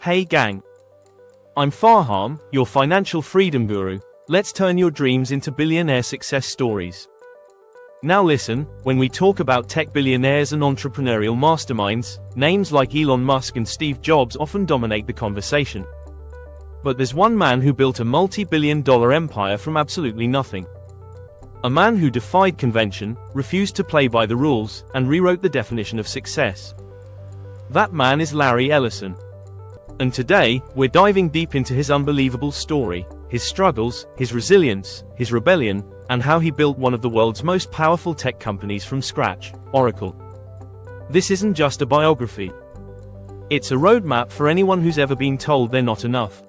Hey gang. I'm Fahaam, your financial freedom guru. Let's turn your dreams into billionaire success stories. Now listen, when we talk about tech billionaires and entrepreneurial masterminds, names like Elon Musk and Steve Jobs often dominate the conversation. But there's one man who built a multi-billion-dollar empire from absolutely nothing. A man who defied convention, refused to play by the rules, and rewrote the definition of success. That man is Larry Ellison. And today, we're diving deep into his unbelievable story, his struggles, his resilience, his rebellion, and how he built one of the world's most powerful tech companies from scratch, Oracle. This isn't just a biography. It's a roadmap for anyone who's ever been told they're not enough.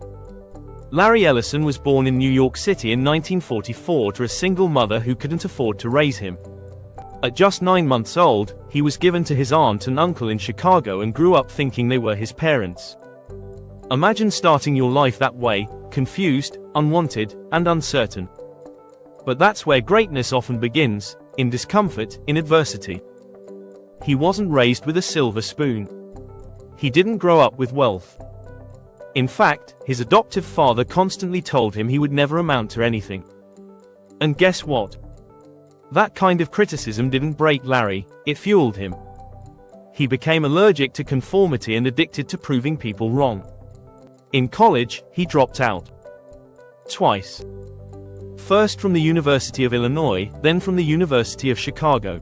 Larry Ellison was born in New York City in 1944 to a single mother who couldn't afford to raise him. At just 9 months old, he was given to his aunt and uncle in Chicago and grew up thinking they were his parents. Imagine starting your life that way, confused, unwanted, and uncertain. But that's where greatness often begins, in discomfort, in adversity. He wasn't raised with a silver spoon. He didn't grow up with wealth. In fact, his adoptive father constantly told him he would never amount to anything. And guess what? That kind of criticism didn't break Larry, it fueled him. He became allergic to conformity and addicted to proving people wrong. In college, he dropped out. Twice. First from the University of Illinois, then from the University of Chicago.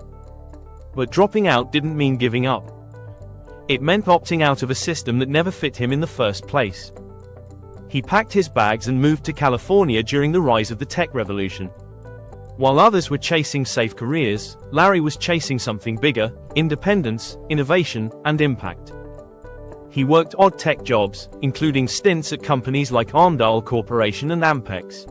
But dropping out didn't mean giving up. It meant opting out of a system that never fit him in the first place. He packed his bags and moved to California during the rise of the tech revolution. While others were chasing safe careers, Larry was chasing something bigger: independence, innovation, and impact. He worked odd tech jobs, including stints at companies like Armdahl Corporation and Ampex.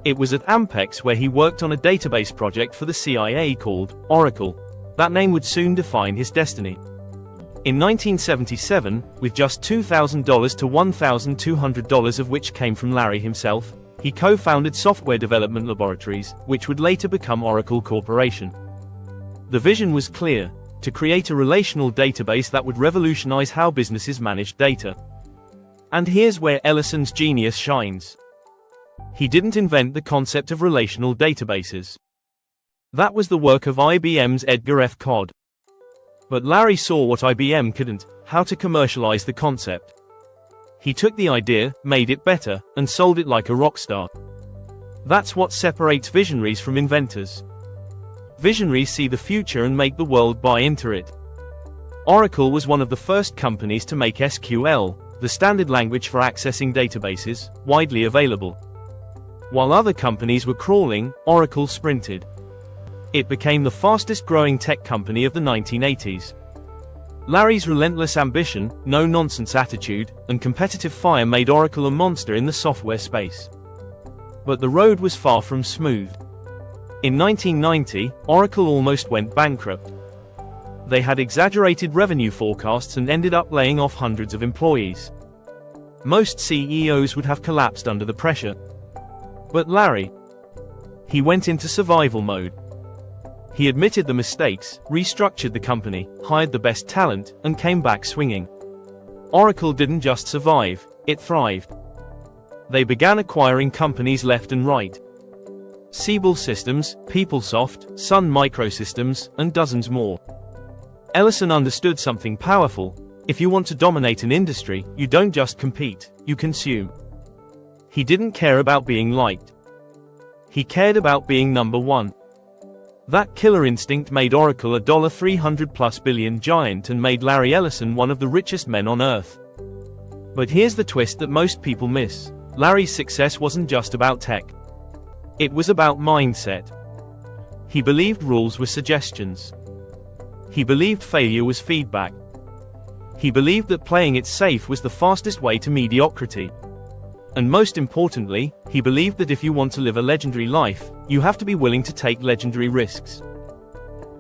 It was at Ampex where he worked on a database project for the CIA called Oracle. That name would soon define his destiny. In 1977, with just $2,000 to $1,200 of which came from Larry himself, he co-founded Software Development Laboratories, which would later become Oracle Corporation. The vision was clear: to create a relational database that would revolutionize how businesses managed data. And here's where Ellison's genius shines. He didn't invent the concept of relational databases. That was the work of IBM's Edgar F. Codd. But Larry saw what IBM couldn't: how to commercialize the concept. He took the idea, made it better, and sold it like a rock star. That's what separates visionaries from inventors. Visionaries see the future and make the world buy into it. Oracle was one of the first companies to make SQL, the standard language for accessing databases, widely available. While other companies were crawling, Oracle sprinted. It became the fastest growing tech company of the 1980s. Larry's relentless ambition, no-nonsense attitude, and competitive fire made Oracle a monster in the software space. But the road was far from smooth. In 1990, Oracle almost went bankrupt. They had exaggerated revenue forecasts and ended up laying off hundreds of employees. Most CEOs would have collapsed under the pressure. But Larry, he went into survival mode. He admitted the mistakes, restructured the company, hired the best talent, and came back swinging. Oracle didn't just survive, it thrived. They began acquiring companies left and right. Siebel Systems, PeopleSoft, Sun Microsystems, and dozens more. Ellison understood something powerful: if you want to dominate an industry, you don't just compete, you consume. He didn't care about being liked. He cared about being number one. That killer instinct made Oracle a $300+ billion giant and made Larry Ellison one of the richest men on earth. But here's the twist that most people miss: Larry's success wasn't just about tech. It was about mindset. He believed rules were suggestions. He believed failure was feedback. He believed that playing it safe was the fastest way to mediocrity. And most importantly, he believed that if you want to live a legendary life, you have to be willing to take legendary risks.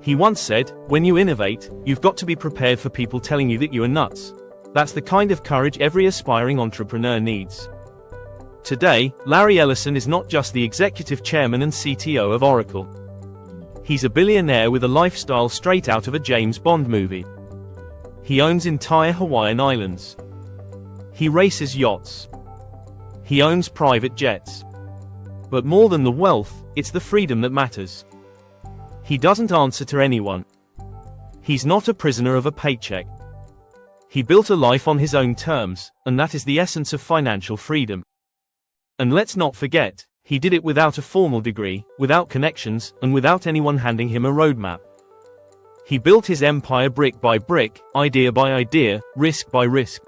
He once said, "When you innovate, you've got to be prepared for people telling you that you are nuts." That's the kind of courage every aspiring entrepreneur needs. Today, Larry Ellison is not just the executive chairman and CTO of Oracle. He's a billionaire with a lifestyle straight out of a James Bond movie. He owns entire Hawaiian islands. He races yachts. He owns private jets. But more than the wealth, it's the freedom that matters. He doesn't answer to anyone. He's not a prisoner of a paycheck. He built a life on his own terms, and that is the essence of financial freedom. And let's not forget, he did it without a formal degree, without connections, and without anyone handing him a roadmap. He built his empire brick by brick, idea by idea, risk by risk.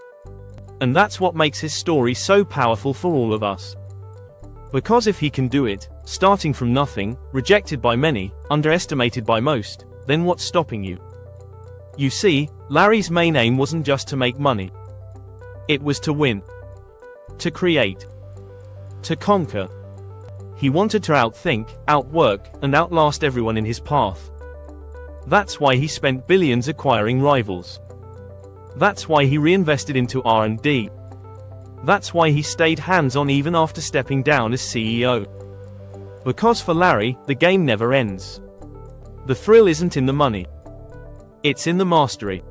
And that's what makes his story so powerful for all of us. Because if he can do it, starting from nothing, rejected by many, underestimated by most, then what's stopping you? You see, Larry's main aim wasn't just to make money. It was to win. To create. To conquer. He wanted to outthink, outwork, and outlast everyone in his path. That's why he spent billions acquiring rivals. That's why he reinvested into R&D. That's why he stayed hands-on even after stepping down as CEO. Because for Larry, the game never ends. The thrill isn't in the money. It's in the mastery.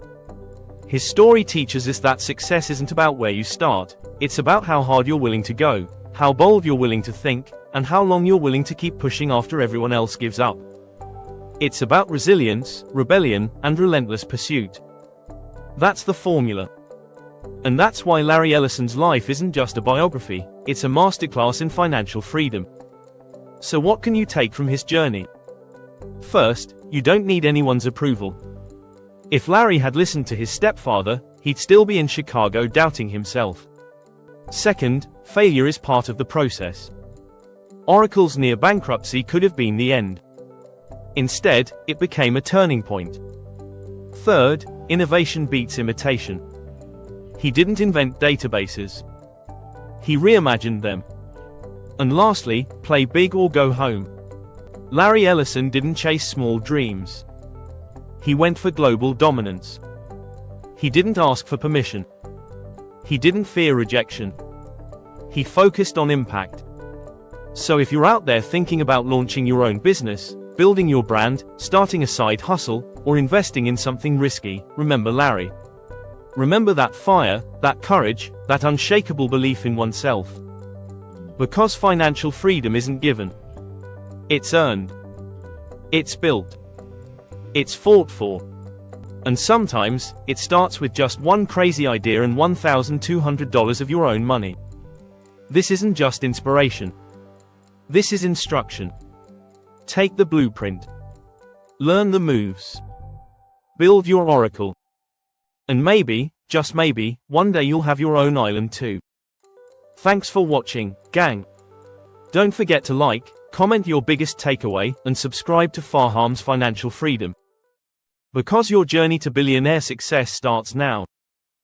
His story teaches us that success isn't about where you start, it's about how hard you're willing to go, how bold you're willing to think, and how long you're willing to keep pushing after everyone else gives up. It's about resilience, rebellion, and relentless pursuit. That's the formula. And that's why Larry Ellison's life isn't just a biography, it's a masterclass in financial freedom. So what can you take from his journey? First, you don't need anyone's approval. If Larry had listened to his stepfather, he'd still be in Chicago doubting himself. Second, failure is part of the process. Oracle's near bankruptcy could have been the end. Instead, it became a turning point. Third, innovation beats imitation. He didn't invent databases. He reimagined them. And lastly, play big or go home. Larry Ellison didn't chase small dreams. He went for global dominance. He didn't ask for permission. He didn't fear rejection. He focused on impact. So if you're out there thinking about launching your own business, building your brand, starting a side hustle, or investing in something risky, remember Larry. Remember that fire, that courage, that unshakable belief in oneself. Because financial freedom isn't given. It's earned. It's built. It's fought for. And sometimes, it starts with just one crazy idea and $1,200 of your own money. This isn't just inspiration. This is instruction. Take the blueprint. Learn the moves. Build your oracle. And maybe, just maybe, one day you'll have your own island too. Thanks for watching, gang. Don't forget to like, comment your biggest takeaway, and subscribe to Fahaam's Financial Freedom. Because your journey to billionaire success starts now.